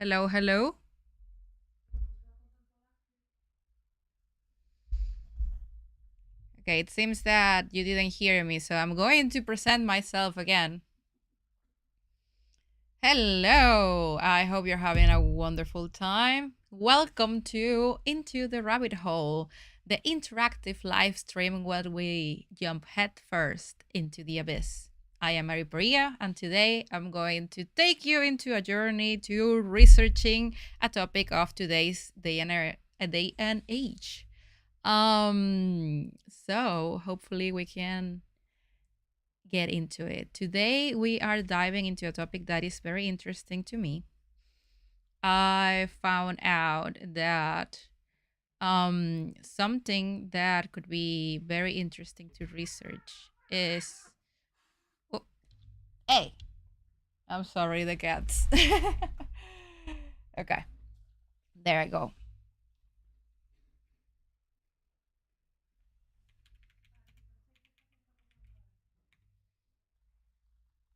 Hello, hello. Okay, it seems that you didn't hear me, so I'm going to present myself again. Hello, I hope you're having a wonderful time. Welcome to Into the Rabbit Hole, the interactive live stream where we jump headfirst into the abyss. I am Mary Maria, and today I'm going to take you into a journey to researching a topic of today's day and age. So hopefully we can get into it. Today we are diving into a topic that is very interesting to me. I found out that something that could be very interesting to research is oh, hey, I'm sorry, the cats. Okay, there I go.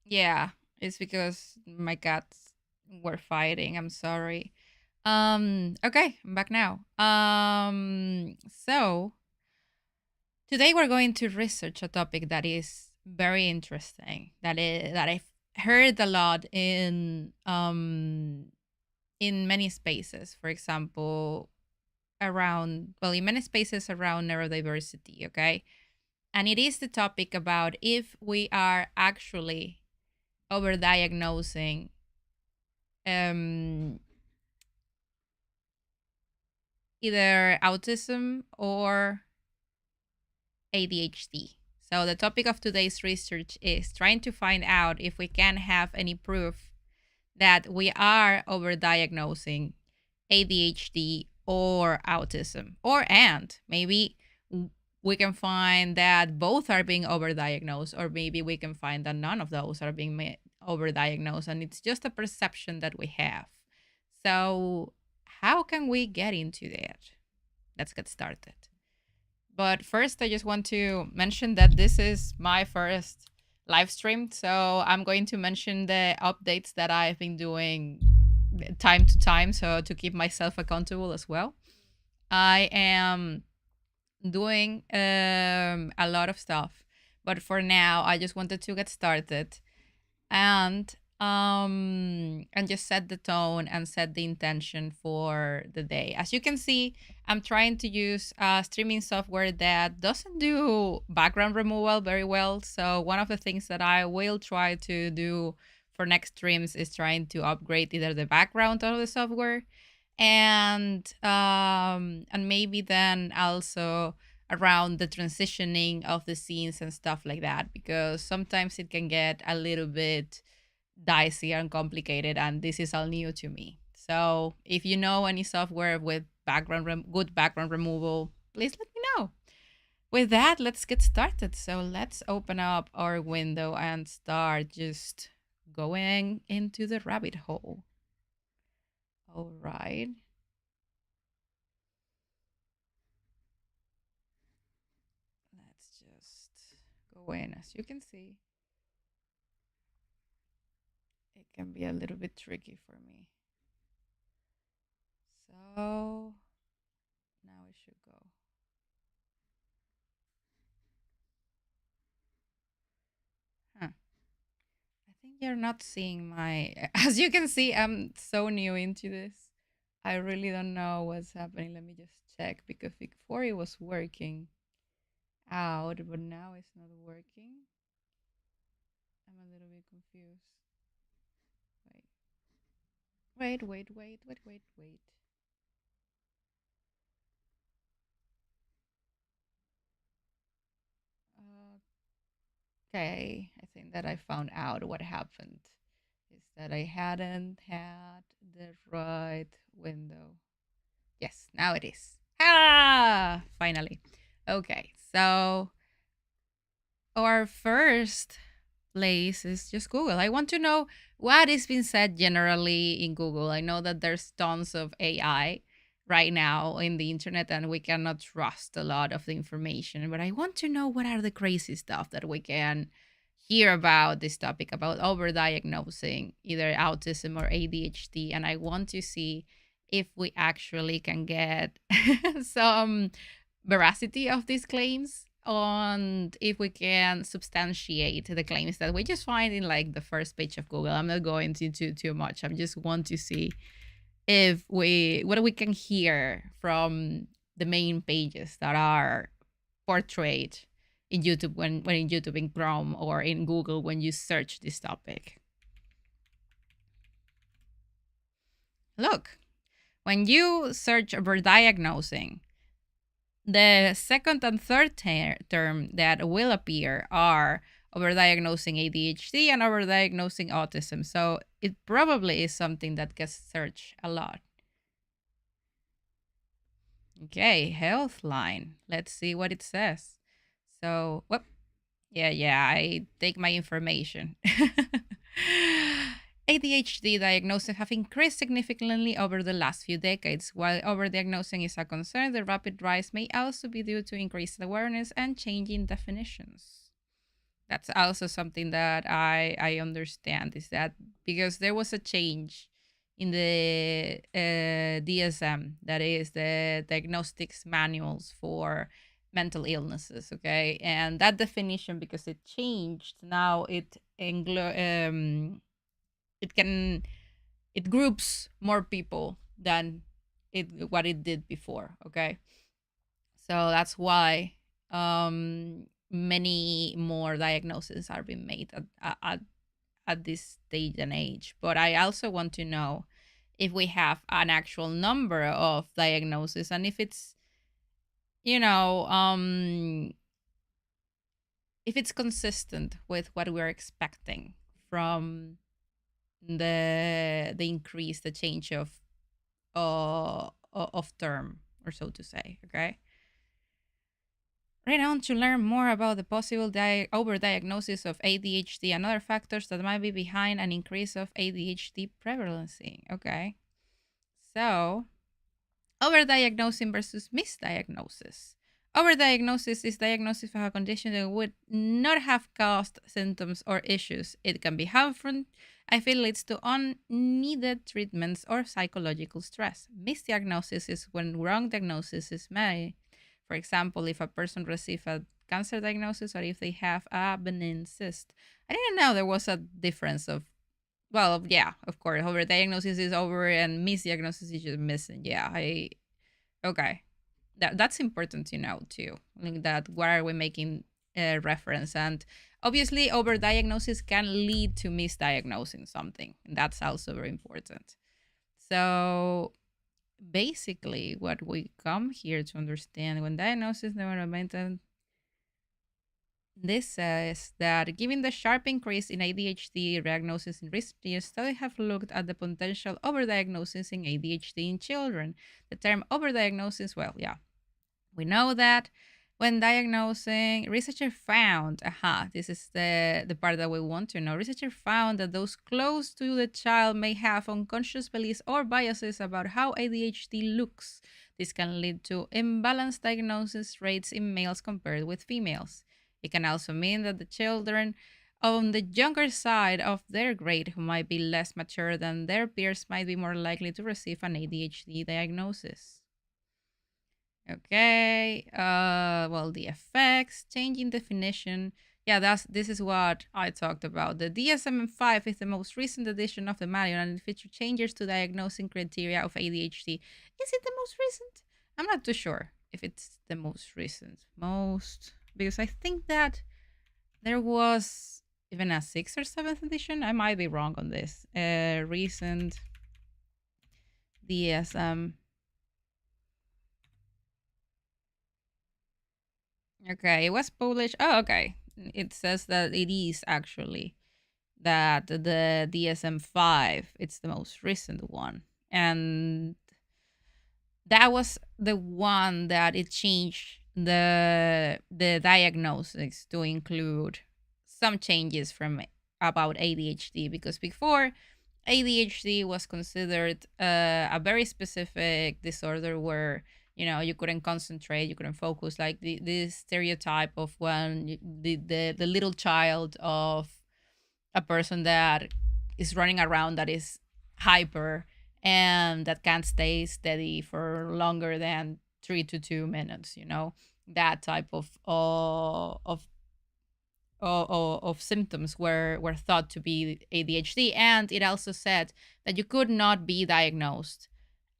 Yeah, it's because my cats were fighting. I'm sorry. Okay, I'm back now. So today we're going to research a topic that is very interesting. That I've heard a lot in many spaces. For example, in many spaces around neurodiversity. Okay, and it is the topic about if we are actually overdiagnosing um either autism or ADHD. So, the topic of today's research is trying to find out if we can have any proof that we are overdiagnosing ADHD or autism, or and maybe we can find that both are being overdiagnosed, or maybe we can find that none of those are being overdiagnosed, and it's just a perception that we have. So, how can we get into that? Let's get started. But first, I just want to mention that this is my first live stream. So I'm going to mention the updates that I've been doing time to time. So to keep myself accountable as well. I am doing a lot of stuff. But for now, I just wanted to get started and just set the tone and set the intention for the day. As you can see, I'm trying to use streaming software that doesn't do background removal very well. So one of the things that I will try to do for next streams is trying to upgrade either the background of the software and maybe then also around the transitioning of the scenes and stuff like that, because sometimes it can get a little bit dicey and complicated, and this is all new to me. So if you know any software with good background removal, please let me know. With that, let's get started. So let's open up our window and start just going into the rabbit hole. All right. Let's just go in. As you can see, it can be a little bit tricky for me. So now it should go. Huh. I think you're not seeing my. As you can see, I'm so new into this. I really don't know what's happening. Let me just check because before it was working out, but now it's not working. I'm a little bit confused. Wait. Okay, I think that I found out what happened is that I hadn't had the right window. Yes, now it is. Ah, finally. Okay, so our first place is just Google. I want to know what is being said generally in Google. I know that there's tons of AI right now in the internet and we cannot trust a lot of the information, but I want to know what are the crazy stuff that we can hear about this topic about overdiagnosing either autism or ADHD, and I want to see if we actually can get some veracity of these claims on if we can substantiate the claims that we just find in like the first page of Google. I'm not going into too much. I just want to see if we what we can hear from the main pages that are portrayed in YouTube when in YouTube, in Chrome, or in Google when you search this topic. Look, when you search over diagnosing, the second and third term that will appear are overdiagnosing ADHD and overdiagnosing autism. So it probably is something that gets searched a lot. Okay, Healthline. Let's see what it says. So, whoop. Yeah, I take my information. ADHD diagnoses have increased significantly over the last few decades. While overdiagnosing is a concern, the rapid rise may also be due to increased awareness and changing definitions. That's also something that I understand, is that because there was a change in the DSM, that is the diagnostics manuals for mental illnesses, okay? And that definition, because it changed, now it groups more people than what it did before, okay? So that's why many more diagnoses are being made at this stage and age. But I also want to know if we have an actual number of diagnoses, and you know um if it's consistent with what we're expecting from the increase, the change of term, or so to say, okay? Right on to learn more about the possible overdiagnosis of ADHD and other factors that might be behind an increase of ADHD prevalency. Okay. So, overdiagnosing versus misdiagnosis. Overdiagnosis is diagnosis of a condition that would not have caused symptoms or issues. It can be harmful if it leads to unneeded treatments or psychological stress. Misdiagnosis is when wrong diagnosis is made. For example, if a person receives a cancer diagnosis or if they have a benign cyst. I didn't know there was a difference of, well, yeah, of course, overdiagnosis is over and misdiagnosis is just missing. Yeah, okay. That's important to know too. Like that, what are we making a reference? And obviously, overdiagnosis can lead to misdiagnosing something. And that's also very important. So basically, what we come here to understand when diagnosis developmental, this says that given the sharp increase in ADHD diagnosis in recent years, studies have looked at the potential overdiagnosis in ADHD in children. The term overdiagnosis, well, yeah, we know that when diagnosing, researchers found, this is the part that we want to know. Researchers found that those close to the child may have unconscious beliefs or biases about how ADHD looks. This can lead to imbalanced diagnosis rates in males compared with females. It can also mean that the children on the younger side of their grade, who might be less mature than their peers, might be more likely to receive an ADHD diagnosis. Okay. Well, the effects, changing definition. Yeah, this is what I talked about. The DSM-5 is the most recent edition of the manual, and it features changes to diagnosing criteria of ADHD. Is it the most recent? I'm not too sure if it's the most recent. Because I think that there was even a 6th or 7th edition. I might be wrong on this. Recent DSM. Okay, it was published. Oh, okay. It says that it is actually that the DSM-5, it's the most recent one. And that was the one that it changed the diagnosis to include some changes from about ADHD, because before ADHD was considered a very specific disorder where You couldn't concentrate, you couldn't focus, like this stereotype of when the little child of a person that is running around, that is hyper, and that can't stay steady for longer than 3 to 2 minutes. That type of symptoms were thought to be ADHD. And it also said that you could not be diagnosed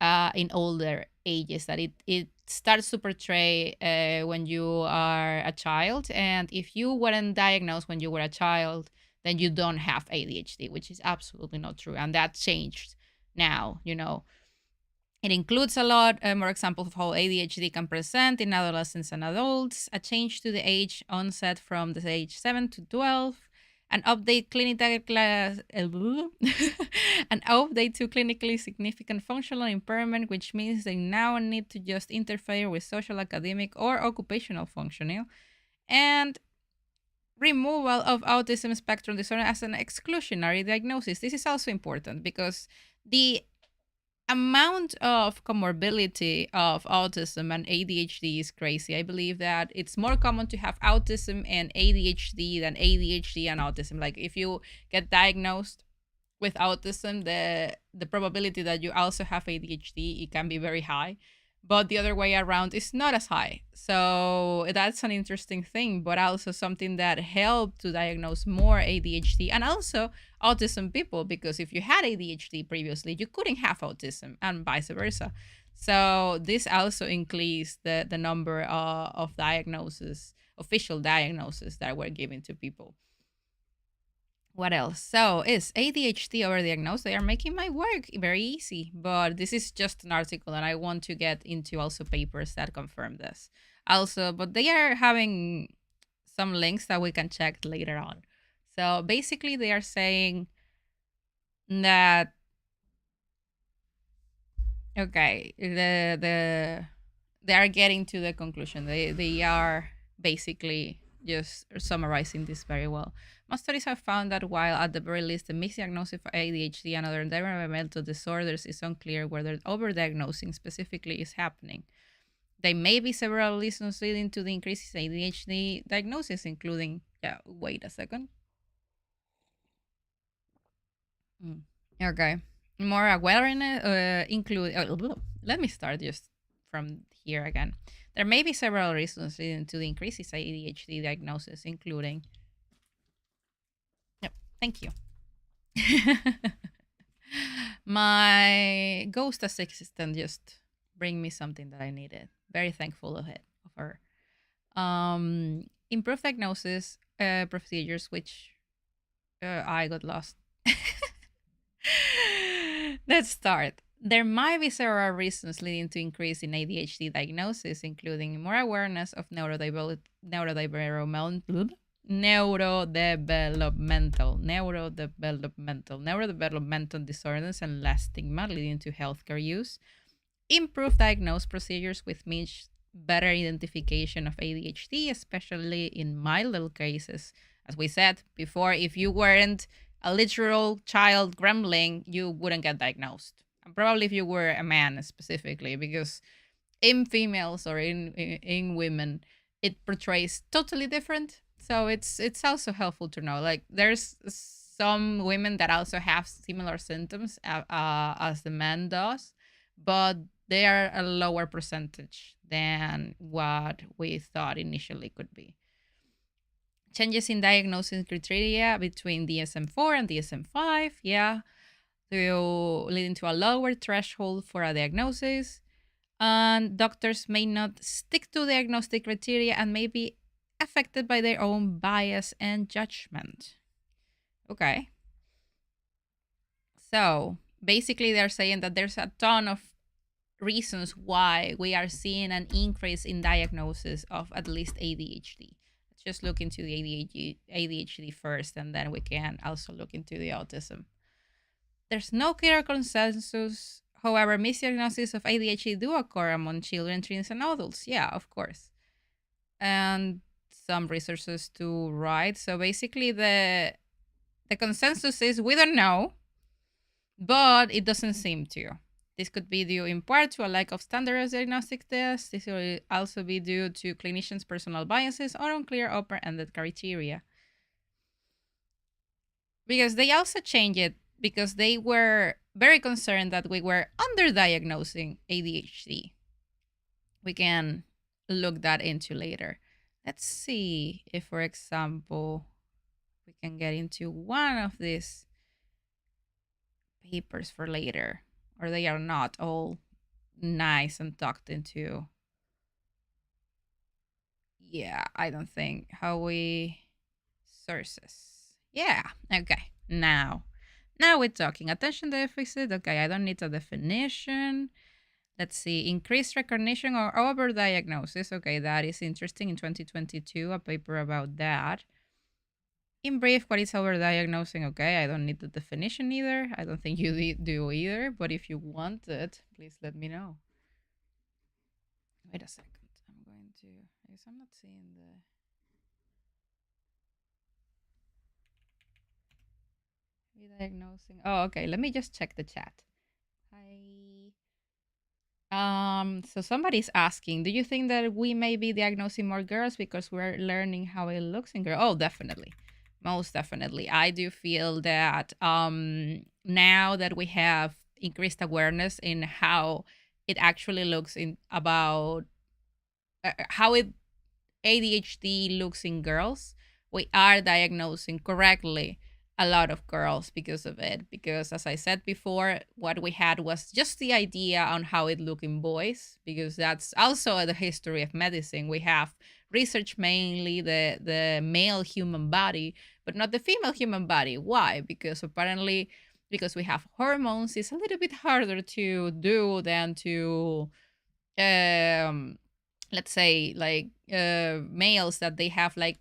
in older ages, that it starts to portray when you are a child. And if you weren't diagnosed when you were a child, then you don't have ADHD, which is absolutely not true. And that changed now. It includes a lot more examples of how ADHD can present in adolescents and adults, a change to the age onset from the age 7 to 12, an update clinical class, an update to clinically significant functional impairment, which means they now need to just interfere with social, academic, or occupational functioning, and removal of autism spectrum disorder as an exclusionary diagnosis. This is also important because the amount of comorbidity of autism and ADHD is crazy. I believe that it's more common to have autism and ADHD than ADHD and autism. Like if you get diagnosed with autism, the probability that you also have ADHD, it can be very high, but the other way around is not as high. So that's an interesting thing, but also something that helped to diagnose more ADHD and also autism people, because if you had ADHD previously, you couldn't have autism, and vice versa. So this also increased the number of diagnoses, official diagnoses, that were given to people. What else? So, is ADHD overdiagnosed? They are making my work very easy, but this is just an article, and I want to get into also papers that confirm this. Also, but they are having some links that we can check later on. So basically, they are saying that okay, they are getting to the conclusion. They are basically just summarizing this very well. Most studies have found that while at the very least the misdiagnosis of ADHD and other developmental disorders is unclear whether overdiagnosing specifically is happening. There may be several reasons leading to the increase in ADHD diagnosis, including, wait a second. Okay. More awareness include. Let me start just from here again. There may be several reasons leading to the increase in ADHD diagnosis, including. Yep. Thank you. My ghost assistant just bring me something that I needed. Very thankful of it, of her. Improved diagnosis procedures, which I got lost. Let's start. There might be several reasons leading to increase in ADHD diagnosis, including more awareness of neurodevelopmental disorders and less stigma leading to healthcare use, improved diagnosed procedures with much better identification of ADHD, especially in milder cases. As we said before, if you weren't a literal child gremlin, you wouldn't get diagnosed. And probably if you were a man specifically, because in females or in women, it portrays totally different. So it's also helpful to know. Like there's some women that also have similar symptoms as the man does, but they are a lower percentage than what we thought initially could be. Changes in diagnosis criteria between DSM-4 and DSM-5, leading to a lower threshold for a diagnosis. And doctors may not stick to diagnostic criteria and may be affected by their own bias and judgment. Okay. So basically, they're saying that there's a ton of reasons why we are seeing an increase in diagnosis of at least ADHD. Let's just look into the ADHD first, and then we can also look into the autism. There's no clear consensus. However, misdiagnoses of ADHD do occur among children, teens, and adults. Yeah, of course. And some resources to write. So basically, the consensus is we don't know, but it doesn't seem to. This could be due in part to a lack of standardized diagnostic tests. This will also be due to clinicians' personal biases or unclear open-ended criteria. Because they also changed it because they were very concerned that we were underdiagnosing ADHD. We can look that into later. Let's see if, for example, we can get into one of these papers for later, or they are not all nice and tucked into. Yeah, I don't think how we sources. Yeah, okay. Now we're talking attention deficit. Okay, I don't need a definition. Let's see, increased recognition or overdiagnosis. Okay, that is interesting. In 2022, a paper about that. In brief, what is overdiagnosing? Okay, I don't need the definition either. I don't think you do either, but if you want it, please let me know. Wait a second. I'm going to, I guess I'm not seeing the diagnosing. Oh, okay. Let me just check the chat. Hi. So somebody's asking, do you think that we may be diagnosing more girls because we're learning how it looks in girls? Oh, definitely. Most definitely. I do feel that now that we have increased awareness in how it actually looks in about how it ADHD looks in girls, we are diagnosing correctly a lot of girls because of it. Because as I said before, what we had was just the idea on how it looked in boys, because that's also the history of medicine. We have research mainly the male human body, but not the female human body. Why? Because apparently because we have hormones, it's a little bit harder to do than to um let's say like males that they have like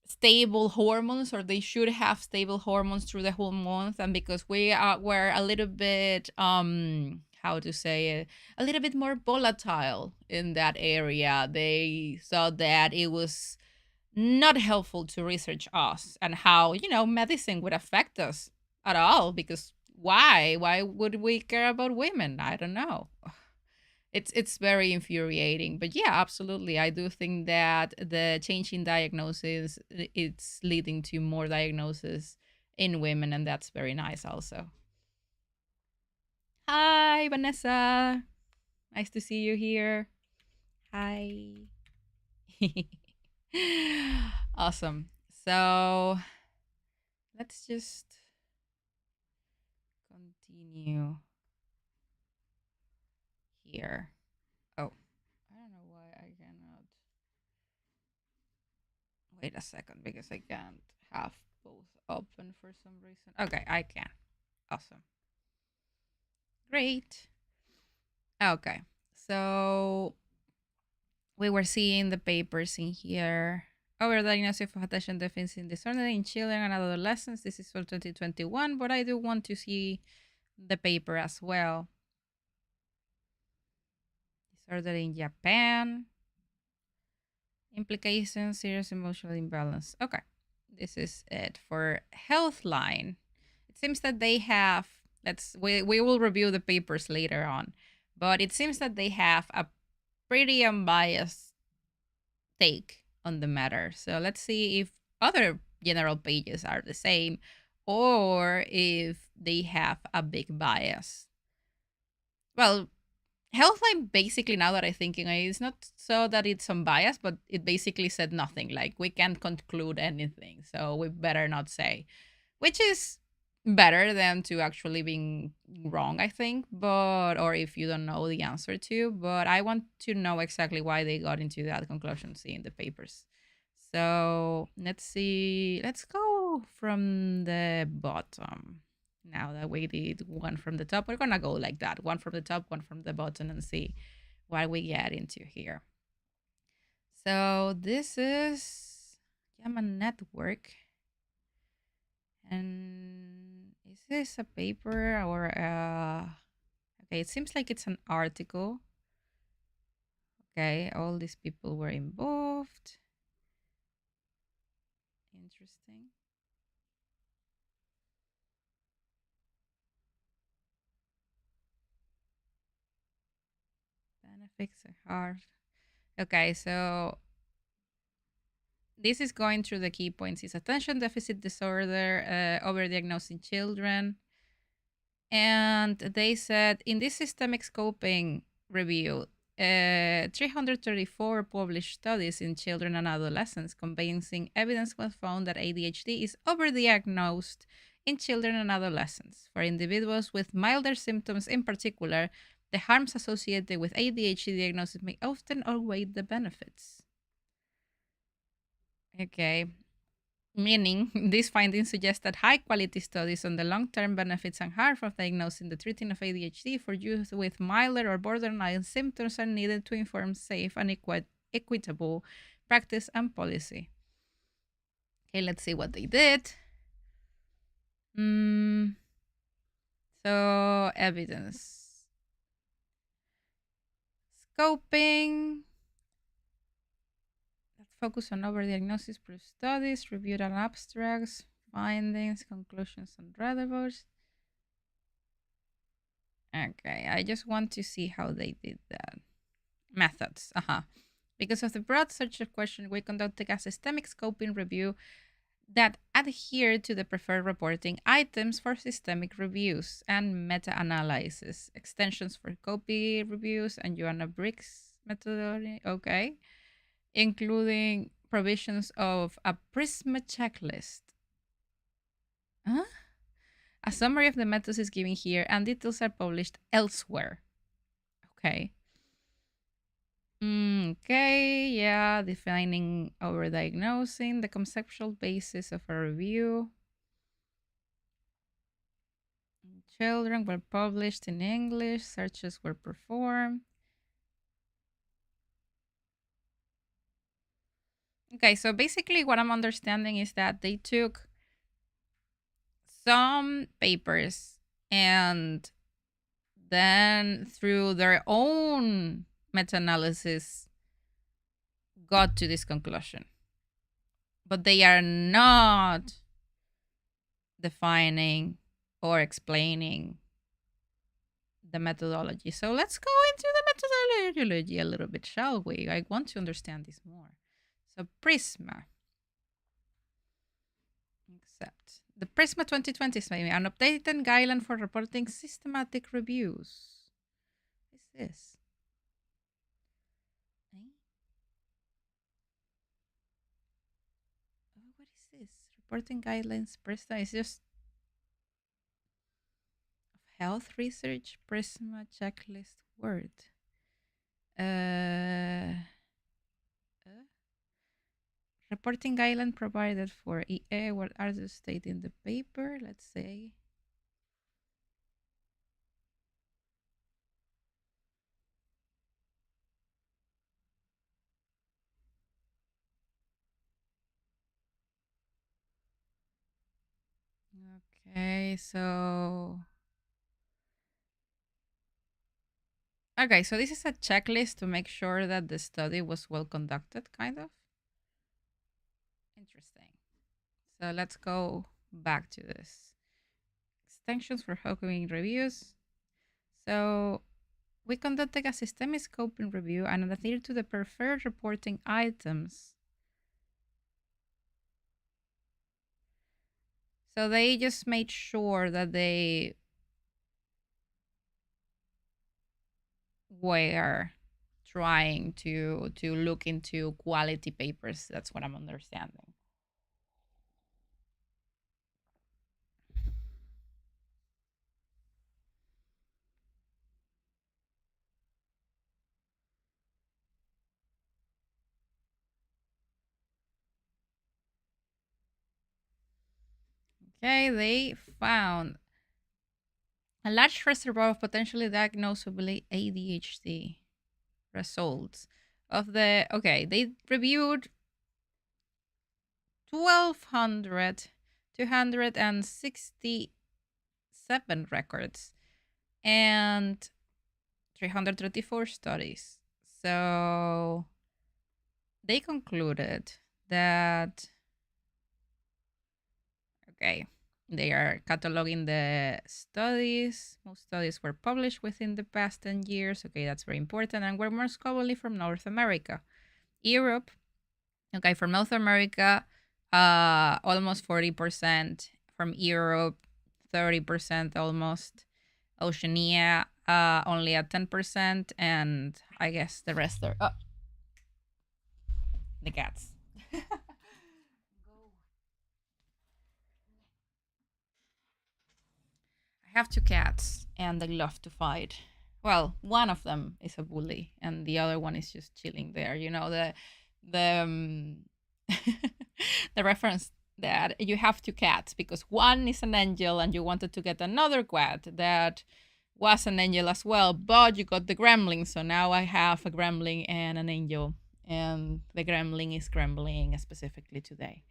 stable hormones, or they should have stable hormones through the whole month. And because were a little bit how to say it, a little bit more volatile in that area, they thought that it was not helpful to research us and how medicine would affect us at all. Because why would we care about women? I don't know. It's very infuriating. But yeah, absolutely, I do think that the change in diagnosis, it's leading to more diagnosis in women, and that's very nice also. Hi, Vanessa, nice to see you here. Hi. Awesome. So let's just continue here. Oh, I don't know why I cannot. Wait a second, because I can't have both open for some reason. Okay, I can. Awesome. Great. Okay. So we were seeing the papers in here. Overdiagnosis of attention deficit disorder in children and adolescents. This is for 2021, but I do want to see the paper as well. Disorder in Japan. Implications, serious emotional imbalance. Okay. This is it for Healthline. It seems that they have, we will review the papers later on, but it seems that they have a pretty unbiased take on the matter. So let's see if other general pages are the same, or if they have a big bias. Well, Healthline basically, now that I'm thinking, it's not so that it's unbiased, but it basically said nothing. Like, we can't conclude anything, so we better not say, which is better than to actually being wrong, I think. But or if you don't know the answer to, but I want to know exactly why they got into that conclusion, seeing the papers. So let's see. Let's go from the bottom. Now that we did one from the top, we're gonna go like that: one from the top, one from the bottom, and see what we get into here. So this is Yama Network. And is this a paper or okay, it seems like it's an article. Okay, all these people were involved. Interesting. Benefits are hard. Okay, so this is going through the key points. It's attention deficit disorder, overdiagnosing children. And they said in this systemic scoping review, 334 published studies in children and adolescents convincing evidence was found that ADHD is overdiagnosed in children and adolescents. For individuals with milder symptoms in particular, the harms associated with ADHD diagnosis may often outweigh the benefits. Okay. Meaning, these findings suggest that high quality studies on the long term benefits and harm of diagnosing the treating of ADHD for youth with milder or borderline symptoms are needed to inform safe and equitable practice and policy. Okay, let's see what they did. So, evidence. Scoping. Let's focus on overdiagnosis proof studies, reviewed and abstracts, findings, conclusions, and relevance. Okay, I just want to see how they did that. Methods. Because of the broad search of questions, we conducted a systemic scoping review that adhered to the preferred reporting items for systemic reviews and meta-analysis, extensions for copy reviews, and Joanna Briggs methodology. Okay, including provisions of a Prisma checklist. Huh? A summary of the methods is given here, and details are published elsewhere. Okay. Okay, yeah, defining overdiagnosing, the conceptual basis of a review. Children were published in English, searches were performed. Okay, so basically what I'm understanding is that they took some papers and then through their own meta-analysis got to this conclusion. But they are not defining or explaining the methodology. So let's go into the methodology a little bit, shall we? I want to understand this more. So Prisma. Accept. The Prisma 2020 is maybe an updated guideline for reporting systematic reviews. What is this? Oh, what is this? Reporting guidelines. Prisma is just health research. Prisma checklist word. Reporting guideline provided for EA. What are the state in the paper? Let's say. Okay, so. Okay, so this is a checklist to make sure that the study was well conducted, kind of. Interesting. So let's go back to this. Extensions for Hawking reviews. So we conducted a systemic scoping review and adhered to the preferred reporting items. So they just made sure that they were trying to look into quality papers. That's what I'm understanding. Okay, they found a large reservoir of potentially diagnosable ADHD results of the. Okay, they reviewed 1,267 records and 334 studies. So they concluded that. Okay. They are cataloging the studies. Most studies were published within the past 10 years. Okay, that's very important. And were most commonly from North America. Europe, okay, from North America, almost 40%. From Europe, 30% almost. Oceania, only at 10%. And I guess the rest are the cats. I have two cats and they love to fight. Well, one of them is a bully and the other one is just chilling there. You know the the reference that you have two cats because one is an angel and you wanted to get another cat that was an angel as well, but you got the gremlin. So now I have a gremlin and an angel, and the gremlin is grembling specifically today.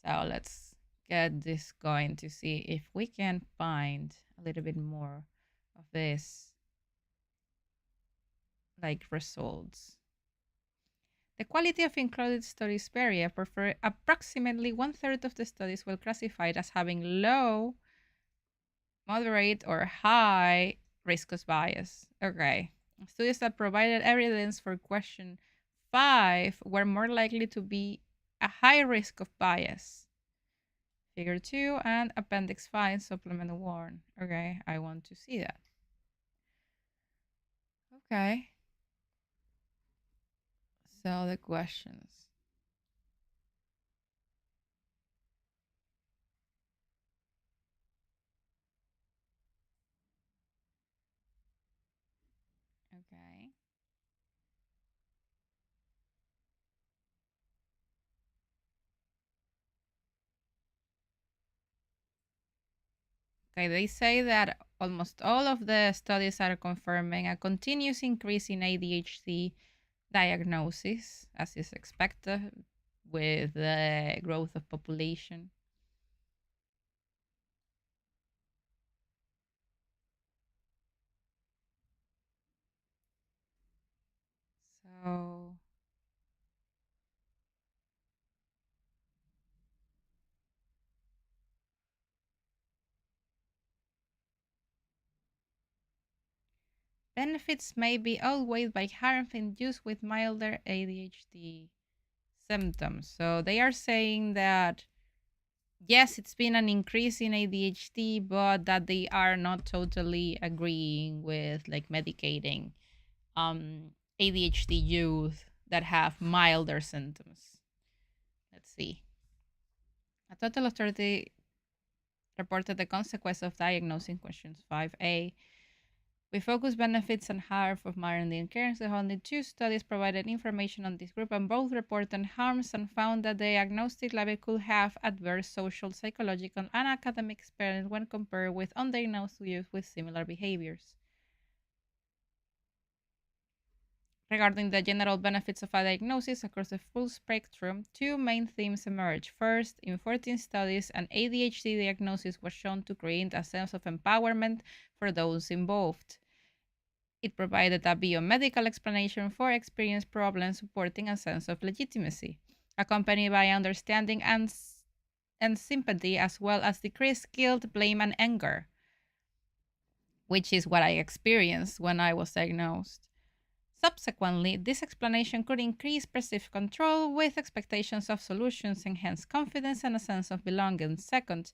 So let's get this going to see if we can find a little bit more of this like results. The quality of included studies vary. For approximately one third of the studies were classified as having low, moderate, or high risk of bias. Okay. Studies that provided evidence for question 5 were more likely to be a high risk of bias. Figure 2 and Appendix 5, Supplement 1. Okay, I want to see that. Okay. So the questions. Okay. Okay, they say that almost all of the studies are confirming a continuous increase in ADHD diagnosis, as is expected with the growth of population. So benefits may be outweighed by harm induced with milder ADHD symptoms. So they are saying that yes, it's been an increase in ADHD, but that they are not totally agreeing with like medicating ADHD youth that have milder symptoms. Let's see. A total of 30 reported the consequence of diagnosing questions 5A. We focus benefits and harm of modern occurrence. Only two studies provided information on this group, and both reported harms and found that the diagnostic level could have adverse social, psychological, and academic experience when compared with undiagnosed youth with similar behaviors. Regarding the general benefits of a diagnosis across the full spectrum, two main themes emerge. First, in 14 studies, an ADHD diagnosis was shown to create a sense of empowerment for those involved. It provided a biomedical explanation for experienced problems, supporting a sense of legitimacy, accompanied by understanding and sympathy, as well as decreased guilt, blame, and anger, which is what I experienced when I was diagnosed. Subsequently, this explanation could increase perceived control with expectations of solutions, enhance confidence, and a sense of belonging. Second,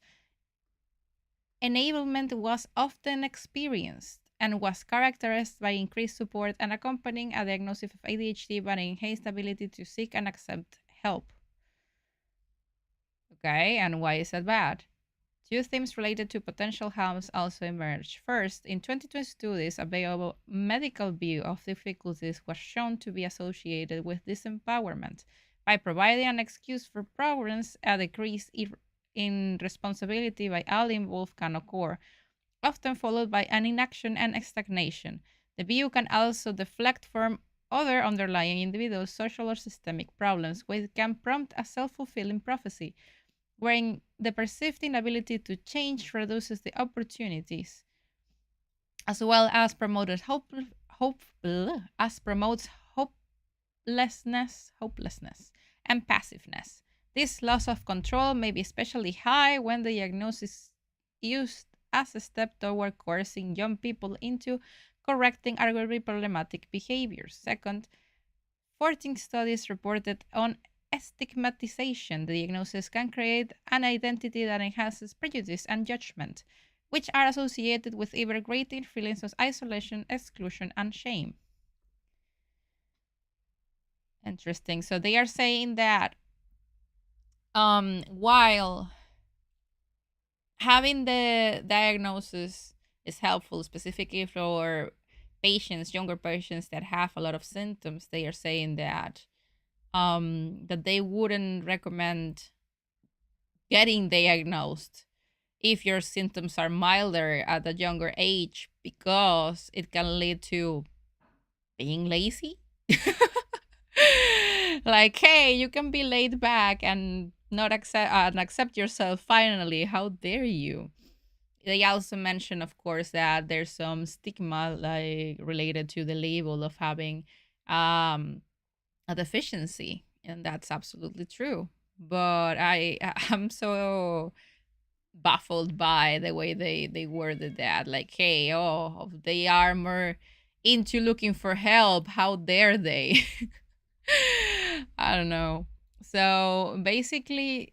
enablement was often experienced and was characterized by increased support and accompanying a diagnosis of ADHD but enhanced ability to seek and accept help. Okay, and why is that bad? Two themes related to potential harms also emerged. First, in 2022 studies, a biomedical view of difficulties was shown to be associated with disempowerment by providing an excuse for problems. A decrease in responsibility by all involved can occur, often followed by an inaction and stagnation. The view can also deflect from other underlying individual, social, or systemic problems, which can prompt a self-fulfilling prophecy wherein the perceived inability to change reduces the opportunities, as well as promoted promotes hopelessness, and passiveness. This loss of control may be especially high when the diagnosis used as a step toward coercing young people into correcting arguably problematic behaviors. Second, 14 studies reported on stigmatization. The diagnosis can create an identity that enhances prejudice and judgment, which are associated with ever greater feelings of isolation, exclusion, and shame. Interesting. So they are saying that while having the diagnosis is helpful, specifically for patients, younger patients that have a lot of symptoms, they are saying that they wouldn't recommend getting diagnosed if your symptoms are milder at a younger age because it can lead to being lazy. Like, hey, you can be laid back and not accept yourself finally. How dare you? They also mention, of course, that there's some stigma like related to the label of having um a deficiency, and that's absolutely true. But I'm so baffled by the way they worded that. Like, hey, oh, they are more into looking for help. How dare they? I don't know. So basically,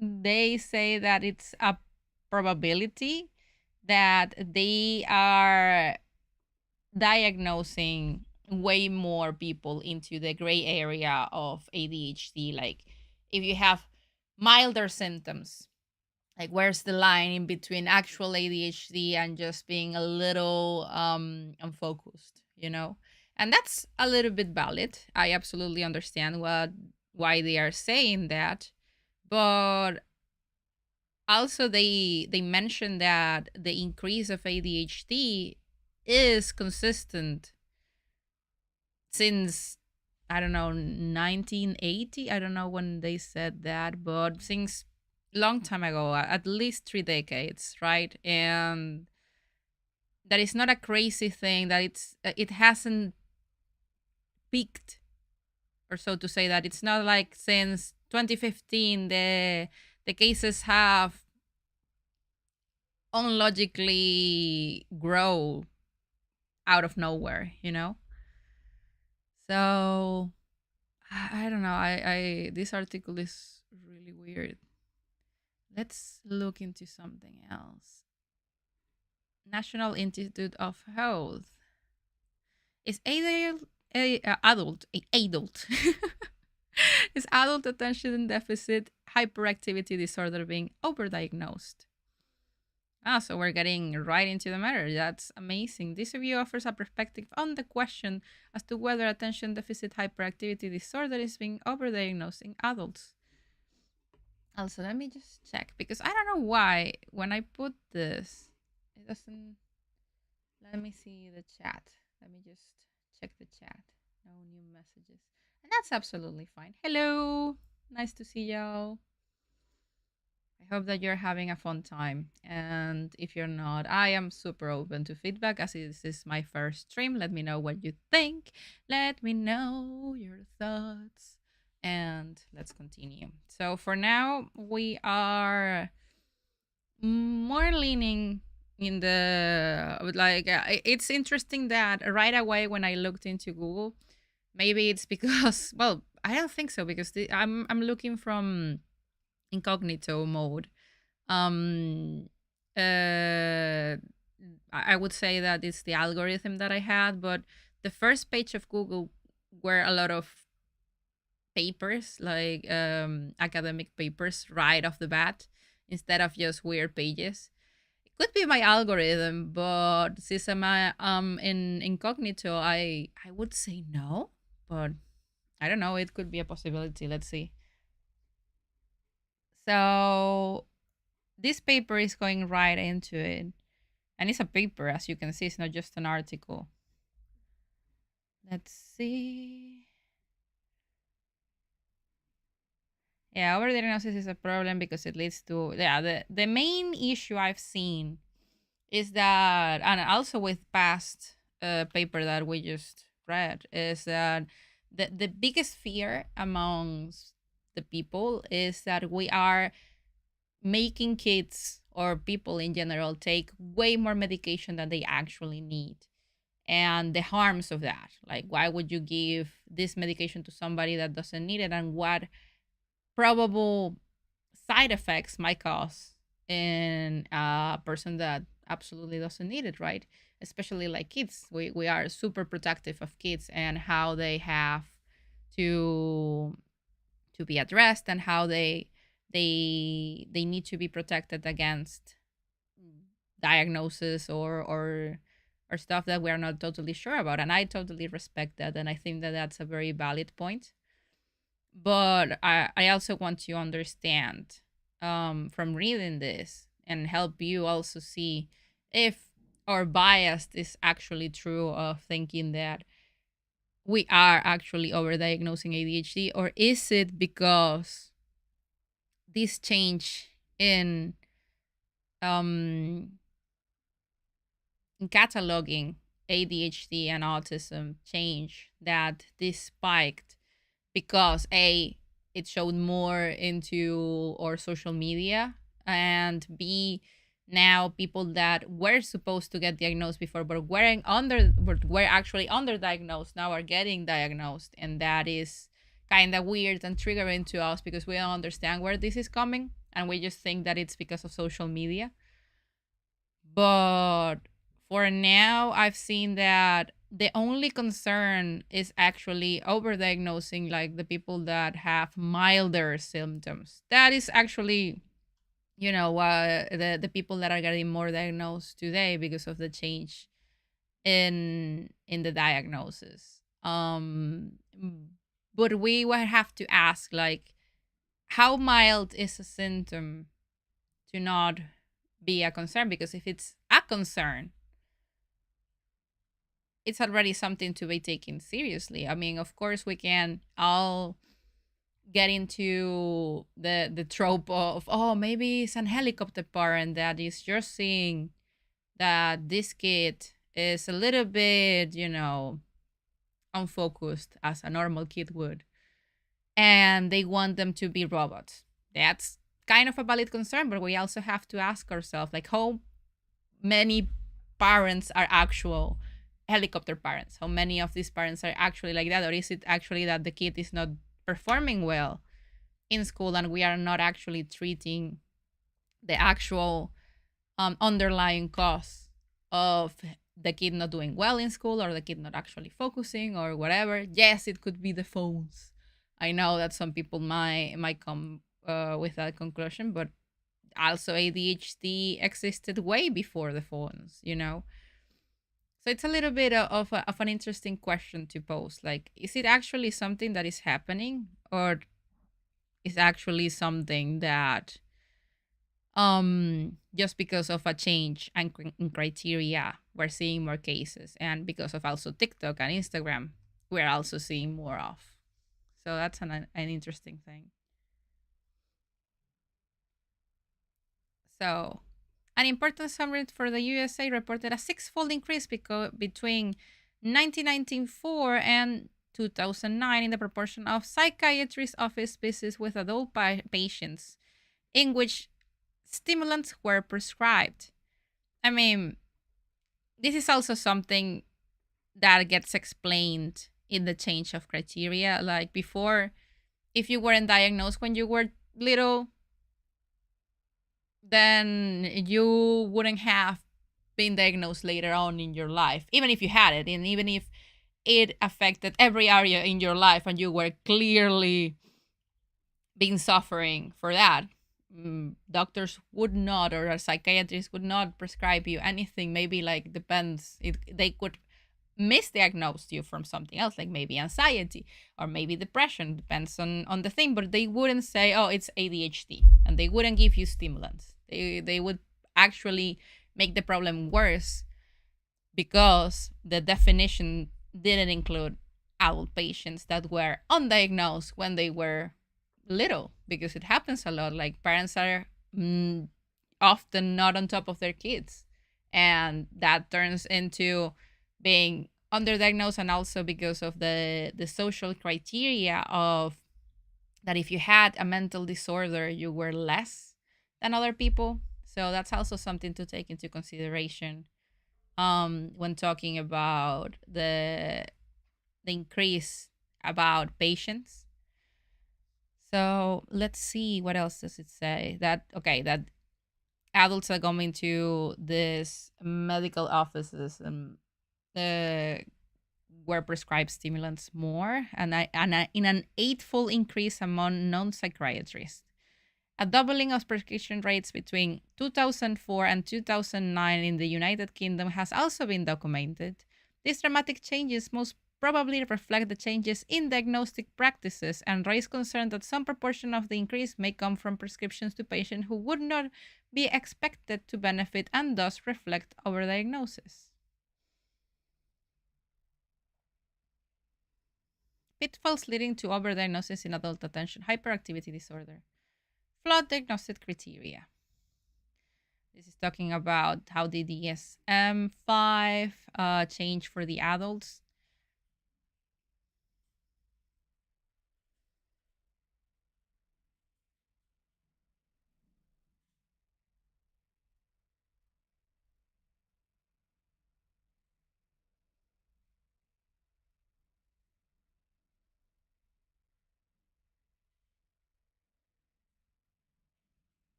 they say that it's a probability that they are diagnosing way more people into the gray area of ADHD. Like, if you have milder symptoms, like, where's the line in between actual ADHD and just being a little unfocused, you know? And that's a little bit valid. I absolutely understand why they are saying that. But also they mention that the increase of ADHD is consistent since, I don't know, 1980. I don't know when they said that, but since long time ago, at least 3 decades, right? And that is not a crazy thing, that it hasn't peaked, or so to say, that it's not like since 2015 the cases have unlogically grow out of nowhere, you know? So I don't know. I this article is really weird. Let's look into something else. National Institute of Health. Is adult is adult attention deficit hyperactivity disorder being overdiagnosed? Ah, so we're getting right into the matter. That's amazing. This review offers a perspective on the question as to whether attention deficit hyperactivity disorder is being overdiagnosed in adults. Also, let me just check because I don't know why when I put this, it doesn't. Let me see the chat. Let me just check the chat. No new messages. And that's absolutely fine. Hello. Nice to see y'all. I hope that you're having a fun time. And if you're not, I am super open to feedback as this is my first stream. Let me know what you think. Let me know your thoughts. And let's continue. So for now, we are more leaning in the like it's interesting that right away when I looked into Google, maybe it's because well, I don't think so because I'm looking from incognito mode. um uh I would say that it's the algorithm that I had, but the first page of Google were a lot of papers, like academic papers right off the bat instead of just weird pages. It could be my algorithm, but since I'm in incognito, I would say no, but I don't know, it could be a possibility. Let's see. So this paper is going right into it. And it's a paper, as you can see, it's not just an article. Let's see. Yeah, overdiagnosis is a problem because it leads to the main issue I've seen is that, and also with past paper that we just read, is that the biggest fear amongst the people is that we are making kids or people in general take way more medication than they actually need, and the harms of that. Like, why would you give this medication to somebody that doesn't need it, and what probable side effects might cause in a person that absolutely doesn't need it, right? Especially like kids. We are super protective of kids and how they have to be addressed, and how they need to be protected against diagnosis or stuff that we're not totally sure about. And I totally respect that, and I think that that's a very valid point. But I also want to understand, from reading this, and help you also see if our bias is actually true, of thinking that we are actually overdiagnosing ADHD, or is it because this change in um in cataloging ADHD and autism change, that this spiked because A, it showed more into our social media, and B, now people that were supposed to get diagnosed before but were actually underdiagnosed now are getting diagnosed, and that is kind of weird and triggering to us because we don't understand where this is coming, and we just think that it's because of social media. But for now, I've seen that the only concern is actually overdiagnosing, like the people that have milder symptoms. That is actually, the people that are getting more diagnosed today because of the change in the diagnosis. But we would have to ask, like, how mild is a symptom to not be a concern? Because if it's a concern, it's already something to be taken seriously. I mean, of course, we can all get into the trope of, oh, maybe it's an helicopter parent that is just seeing that this kid is a little bit, unfocused as a normal kid would, and they want them to be robots. That's kind of a valid concern, but we also have to ask ourselves, like, how many parents are actual helicopter parents? How many of these parents are actually like that? Or is it actually that the kid is not performing well in school, and we are not actually treating the actual underlying cause of the kid not doing well in school, or the kid not actually focusing, or whatever? Yes, it could be the phones. I know that some people might come with that conclusion, but also ADHD existed way before the phones. So it's a little bit of an interesting question to pose. Like, is it actually something that is happening, or is actually something that, just because of a change in criteria, we're seeing more cases, and because of also TikTok and Instagram, we're also seeing more of. So that's an interesting thing. So, an important summary for the USA reported a six-fold increase between 1994 and 2009 in the proportion of psychiatrist office visits with adult patients in which stimulants were prescribed. I mean, this is also something that gets explained in the change of criteria. Like, before, if you weren't diagnosed when you were little, then you wouldn't have been diagnosed later on in your life, even if you had it, and even if it affected every area in your life and you were clearly been suffering for that. Doctors would not, or a psychiatrist would not prescribe you anything. Maybe, like, depends, they could misdiagnose you from something else, like maybe anxiety or maybe depression, depends on the thing, but they wouldn't say, oh, it's ADHD, and they wouldn't give you stimulants. They would actually make the problem worse, because the definition didn't include adult patients that were undiagnosed when they were little, because it happens a lot. Like, parents are often not on top of their kids, and that turns into being underdiagnosed, and also because of the social criteria of that if you had a mental disorder, you were less than other people. So that's also something to take into consideration when talking about the increase about patients. So let's see, what else does it say? That okay, that adults are going to this medical offices and uh, were prescribed stimulants more, in an eightfold increase among non-psychiatrists. A doubling of prescription rates between 2004 and 2009 in the United Kingdom has also been documented. These dramatic changes most probably reflect the changes in diagnostic practices and raise concern that some proportion of the increase may come from prescriptions to patients who would not be expected to benefit and thus reflect overdiagnosis. Pitfalls leading to overdiagnosis in adult attention hyperactivity disorder. Flawed diagnostic criteria. This is talking about how the DSM-5 changed for the adults.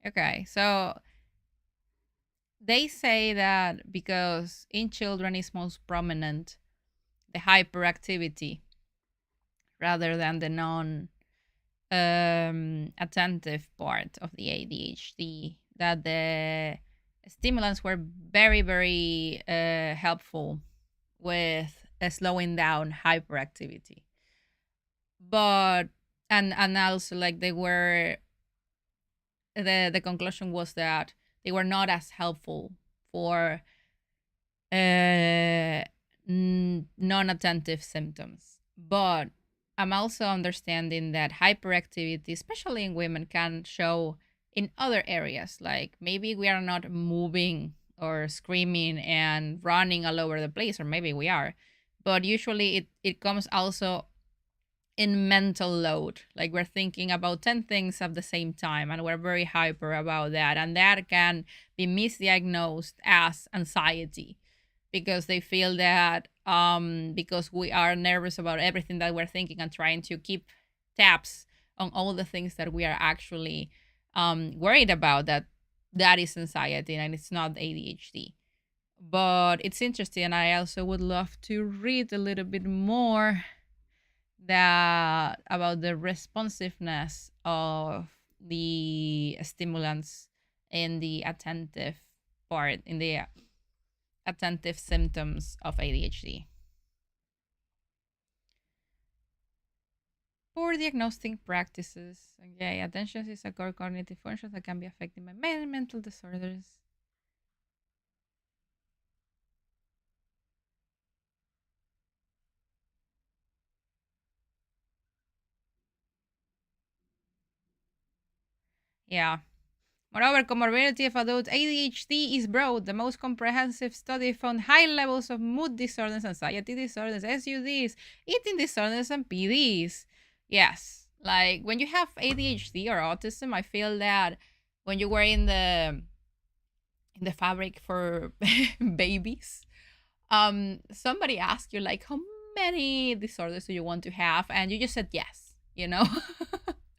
Okay, so they say that because in children is most prominent the hyperactivity rather than the non attentive part of the ADHD, that the stimulants were very, very helpful with slowing down hyperactivity. But and also like they were the conclusion was that they were not as helpful for non-attentive symptoms. But I'm also understanding that hyperactivity, especially in women, can show in other areas. Like maybe we are not moving or screaming and running all over the place, or maybe we are. But usually it comes also in mental load. Like we're thinking about 10 things at the same time and we're very hyper about that. And that can be misdiagnosed as anxiety because they feel that because we are nervous about everything that we're thinking and trying to keep tabs on all the things that we are actually worried about, that is anxiety and it's not ADHD. But it's interesting, and I also would love to read a little bit more that about the responsiveness of the stimulants in the attentive part, in the attentive symptoms of ADHD. Poor diagnostic practices. Okay, attention is a core cognitive function that can be affected by many mental disorders. Yeah. Moreover, comorbidity of adult ADHD is broad. The most comprehensive study found high levels of mood disorders, anxiety disorders, SUDs, eating disorders, and PDs. Yes, like when you have ADHD or autism, I feel that when you were in the fabric for babies, somebody asked you like how many disorders do you want to have, and you just said yes, you know.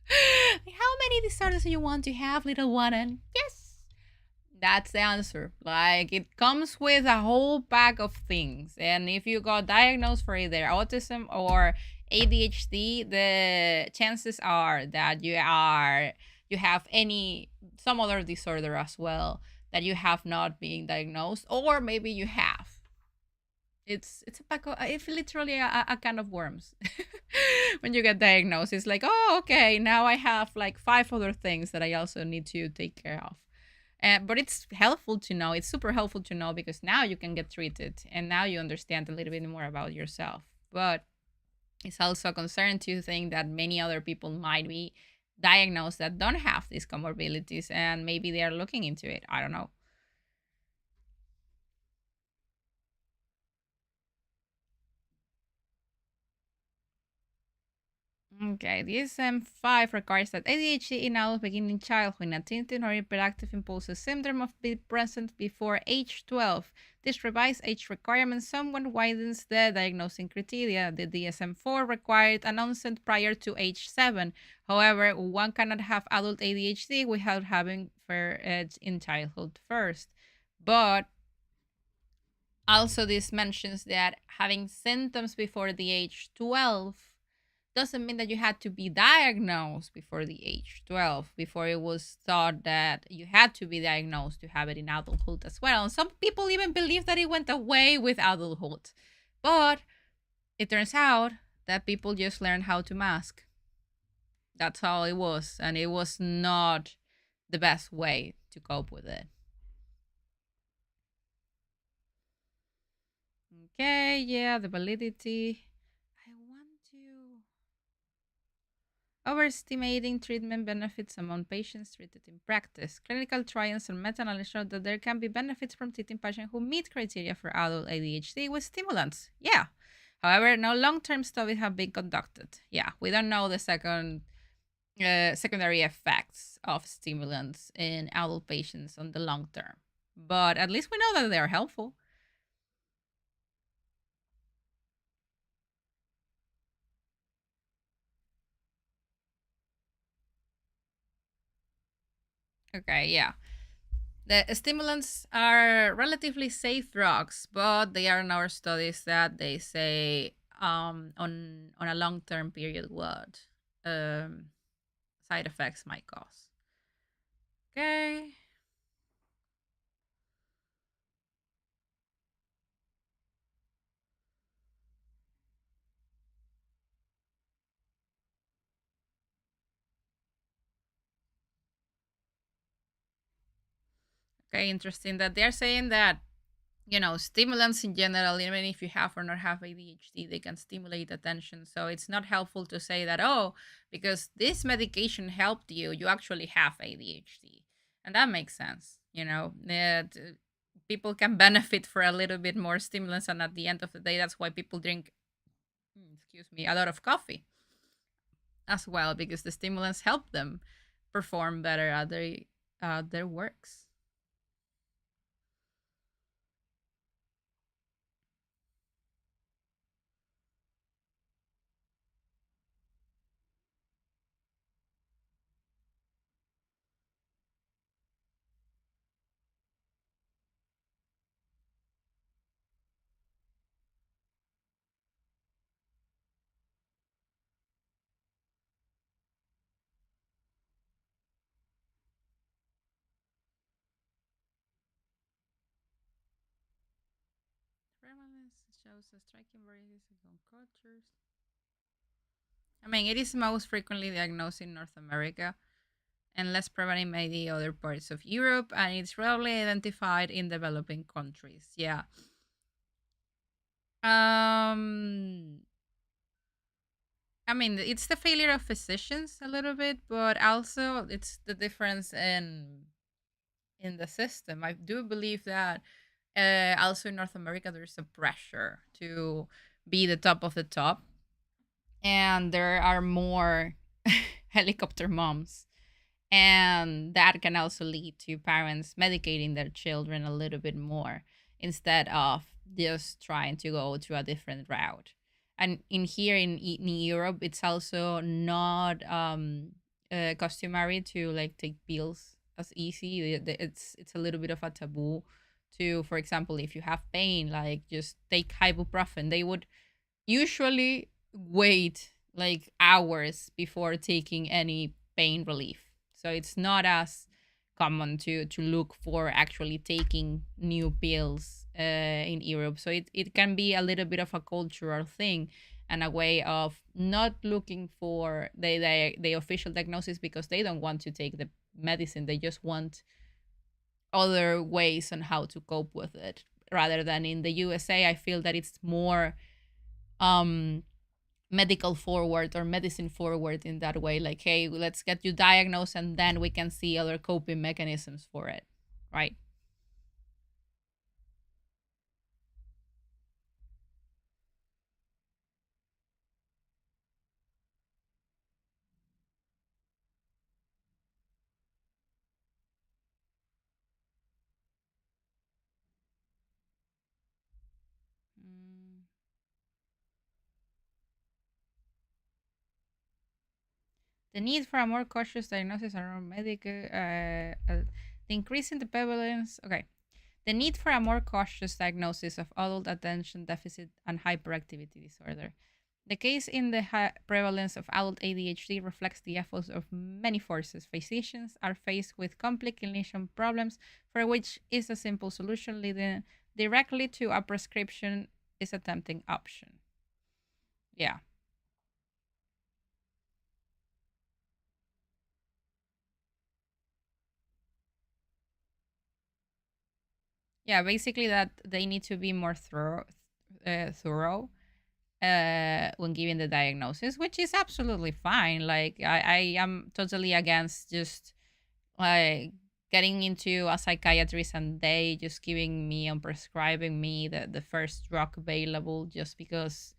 How many disorders do you want to have, little one? And yes, that's the answer. Like it comes with a whole pack of things. And if you got diagnosed for either autism or ADHD, the chances are that you have any some other disorder as well that you have not been diagnosed, or maybe you have. It's a pack of it's literally a can of worms. When you get diagnosed, it's like, oh, okay, now I have like five other things that I also need to take care of. But it's helpful to know. It's super helpful to know because now you can get treated and now you understand a little bit more about yourself. But it's also a concern to think that many other people might be diagnosed that don't have these comorbidities and maybe they are looking into it. I don't know. Okay, DSM-5 requires that ADHD in adults begin in childhood and attentive or hyperactive impulsive syndrome of be present before age 12. This revised age requirement somewhat widens the diagnosing criteria. The DSM-4 required an onset prior to age 7. However, one cannot have adult ADHD without having it in childhood first. But also, this mentions that having symptoms before the age 12 doesn't mean that you had to be diagnosed before the age 12. Before it was thought that you had to be diagnosed to have it in adulthood as well. And some people even believe that it went away with adulthood. But it turns out that people just learned how to mask. That's all it was. And it was not the best way to cope with it. Okay, yeah, the validity. I want to. Overestimating treatment benefits among patients treated in practice. Clinical trials and meta-analysis show that there can be benefits from treating patients who meet criteria for adult ADHD with stimulants. Yeah. However, no long-term studies have been conducted. Yeah, we don't know the secondary effects of stimulants in adult patients on the long term. But at least we know that they are helpful. Okay, yeah. The stimulants are relatively safe drugs, but they are now studies that they say on a long term period what um, side effects might cause. Okay. Okay, interesting that they're saying that stimulants in general, even if you have or not have ADHD, they can stimulate attention. So it's not helpful to say that, oh, because this medication helped you, you actually have ADHD. And that makes sense. That people can benefit for a little bit more stimulants. And at the end of the day, that's why people drink, excuse me, a lot of coffee as well, because the stimulants help them perform better at their works. Prevalence shows a striking variance among cultures. I mean, it is most frequently diagnosed in North America and less prevalent in many other parts of Europe, and it's rarely identified in developing countries. Yeah. Um, I mean, it's the failure of physicians a little bit, but also it's the difference in the system. I do believe that also in North America there's a pressure to be the top of the top, and there are more helicopter moms, and that can also lead to parents medicating their children a little bit more instead of just trying to go to a different route. And in here in Europe, it's also not customary to like take pills as easy. It's a little bit of a taboo to, for example, if you have pain, like just take ibuprofen. They would usually wait like hours before taking any pain relief. So it's not as common to look for actually taking new pills in Europe. So it can be a little bit of a cultural thing and a way of not looking for the official diagnosis because they don't want to take the medicine. They just want other ways on how to cope with it. Rather than in the USA, I feel that it's more um medical forward or medicine forward in that way, like, hey, let's get you diagnosed and then we can see other coping mechanisms for it, right? The need for a more cautious diagnosis around medical, the increase in the prevalence. Okay. The need for a more cautious diagnosis of adult attention deficit and hyperactivity disorder. The case in the high prevalence of adult ADHD reflects the efforts of many forces. Physicians are faced with complex clinician problems for which is a simple solution leading directly to a prescription is a tempting option. Yeah. Yeah, basically that they need to be more thorough when giving the diagnosis, which is absolutely fine. Like I am totally against just like getting into a psychiatrist and they just giving me and prescribing me the first drug available just because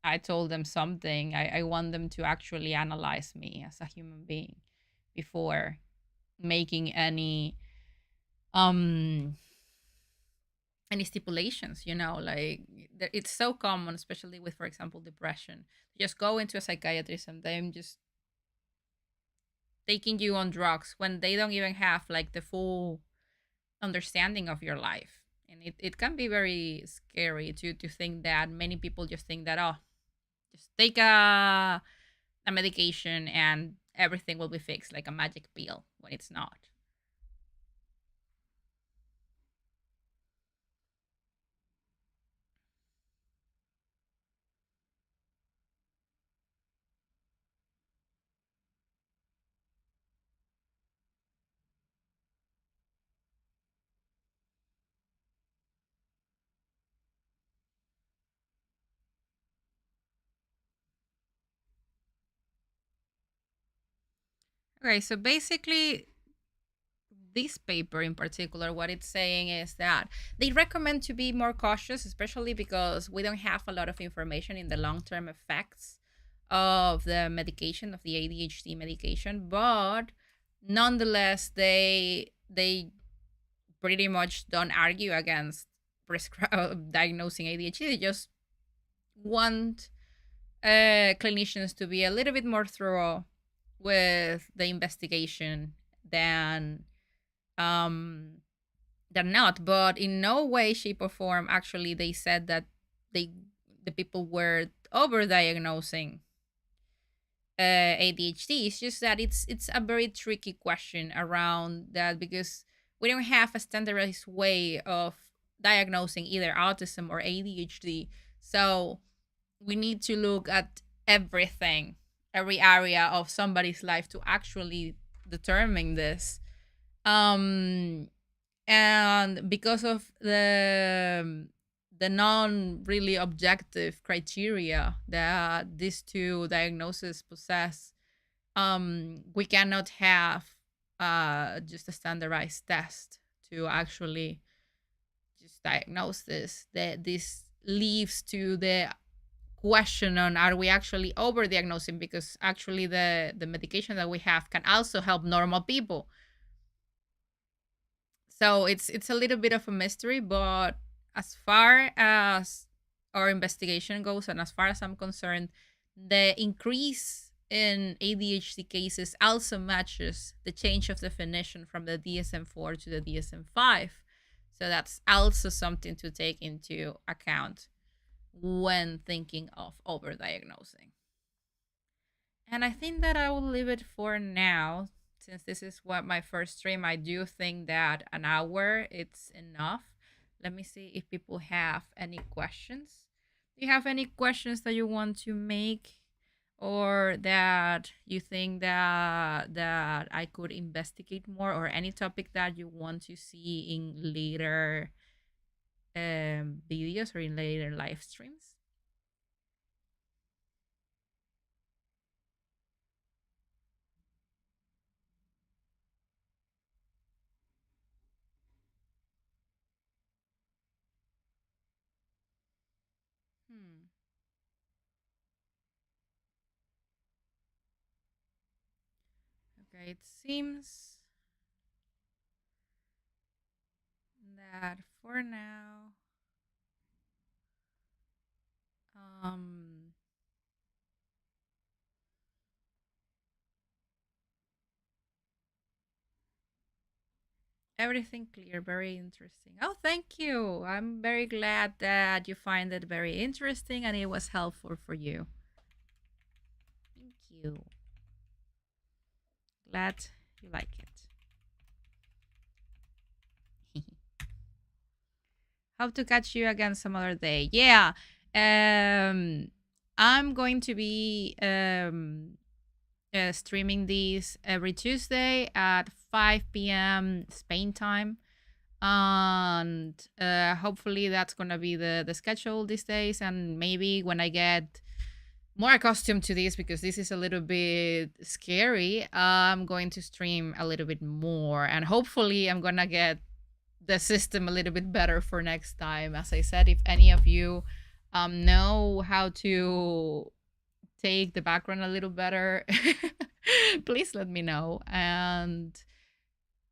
I told them something. I want them to actually analyze me as a human being before making um any stipulations, like it's so common, especially with, for example, depression. Just go into a psychiatrist and them just taking you on drugs when they don't even have like the full understanding of your life. And it can be very scary to think that many people just think that, oh, just take a medication and everything will be fixed like a magic pill when it's not. Okay, so basically this paper in particular, what it's saying is that they recommend to be more cautious, especially because we don't have a lot of information in the long term effects of the medication, of the ADHD medication. But nonetheless, they pretty much don't argue against diagnosing ADHD. They just want clinicians to be a little bit more thorough with the investigation than um they're not, but in no way shape or form actually they said that they the people were over diagnosing ADHD. It's just that it's a very tricky question around that because we don't have a standardized way of diagnosing either autism or ADHD. So we need to look at everything, every area of somebody's life to actually determine this. Um and because of the non really objective criteria that these two diagnoses possess, we cannot have just a standardized test to actually just diagnose this. That this leaves to the question on are we actually over diagnosing, because actually the medication that we have can also help normal people. So it's a little bit of a mystery, but as far as our investigation goes and as far as I'm concerned, the increase in ADHD cases also matches the change of definition from the DSM-4 to the DSM-5. So that's also something to take into account when thinking of overdiagnosing. And I think that I will leave it for now. Since this is what my first stream, I do think that an hour it's enough. Let me see if people have any questions. Do you have any questions that you want to make, or that you think that I could investigate more, or any topic that you want to see in later videos or in later live streams? Hmm. Okay, it seems that for now, um, Everything clear, very interesting. Oh, thank you. I'm very glad that you find it very interesting and it was helpful for you. Thank you. Glad you like it. Hope to catch you again some other day. Yeah. Um I'm going to be streaming these every Tuesday at 5 p.m. Spain time. And hopefully that's gonna be the schedule these days. And maybe when I get more accustomed to this, because this is a little bit scary, I'm going to stream a little bit more, and hopefully I'm gonna get the system a little bit better for next time. As I said, if any of you know how to take the background a little better, please let me know. And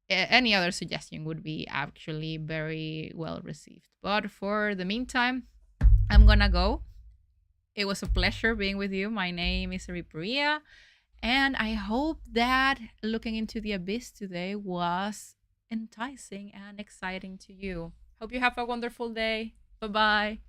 any other suggestion would be actually very well received. But for the meantime, I'm gonna go. It was a pleasure being with you. My name is Ripuria, and I hope that looking into the abyss today was enticing and exciting to you. Hope you have a wonderful day. Bye bye.